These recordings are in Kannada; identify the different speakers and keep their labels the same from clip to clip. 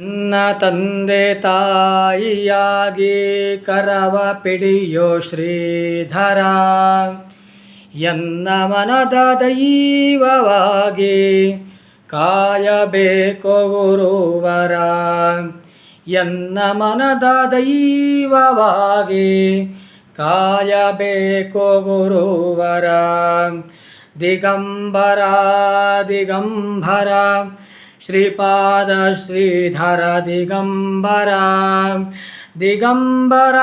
Speaker 1: ನನ್ನ ತಂದೆ ತಾಯಿಯಾಗಿ ಕರವ ಪಿಡಿಯೋ ಶ್ರೀಧರ, ಎನ್ನ ಮನದ ದೈವವಾಗಿ ಕಾಯಬೇಕು ಗುರುವರ. ಎನ್ನ ಮನದ ದೈವವಾಗಿ ಕಾಯಬೇಕು ಗುರುವರ. ದಿಗಂಬರ ದಿಗಂಬರ ಶ್ರೀಪಾದ ಶ್ರೀಧರ ದಿಗಂಬರ. ದಿಗಂಬರ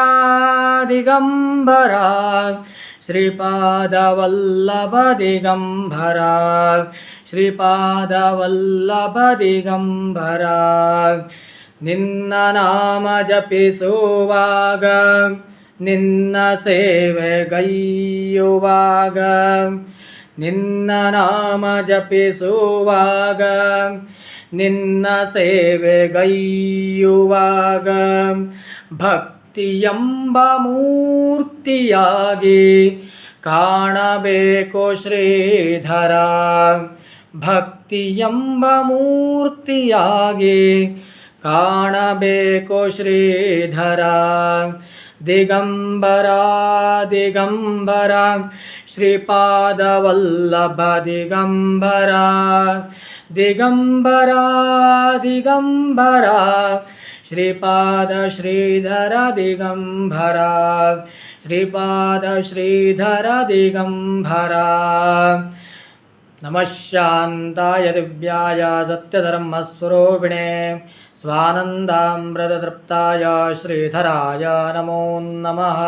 Speaker 1: ದಿಗಂಬರ ಶ್ರೀಪಾದ ವಲ್ಲಭ ದಿಗಂಬರ. ಶ್ರೀಪಾದ ವಲ್ಲಭ ದಿಗಂಬರ. ನಿನ್ನ ನಾಮ ಜಪಿಸುವಾಗ, ನಿನ್ನ ಸೇವೆಗೈಯುವಾಗ, ನಿನ್ನ ನಾಮ ಜಪಿಸುವಾಗ, ನಿನ್ನ ಸೇವೆಗೈಯುವಾಗ, ಭಕ್ತಿಯೆಂಬ ಮೂರ್ತಿಯಾಗಿ ಕಾಣಬೇಕು ಶ್ರೀಧರ. ಭಕ್ತಿಯೆಂಬ ಮೂರ್ತಿಯಾಗಿ ಕಾಣಬೇಕು ಶ್ರೀಧರ. ದಿಗಂಬರ ದಿಗಂಬರ ಶ್ರೀಪಾದ ವಲ್ಲಭ ದಿಗಂಬರ. ದಿಗಂಬರ ದಿಗಂಬರ ಶ್ರೀಪಾದ ಶ್ರೀಧರ ದಿಗಂಬರ. ಶ್ರೀಪಾದ ಶ್ರೀಧರ ದಿಗಂಬರ. ನಮಃ ಶಾಂತಾಯ ದಿವ್ಯಾಯ ಸತ್ಯಧರ್ಮಸ್ವರೂಪಿಣೇ ಸ್ವಾನಂದಾಮೃತತೃಪ್ತಾಯ ಶ್ರೀಧರಾಯ ನಮೋ ನಮಃ.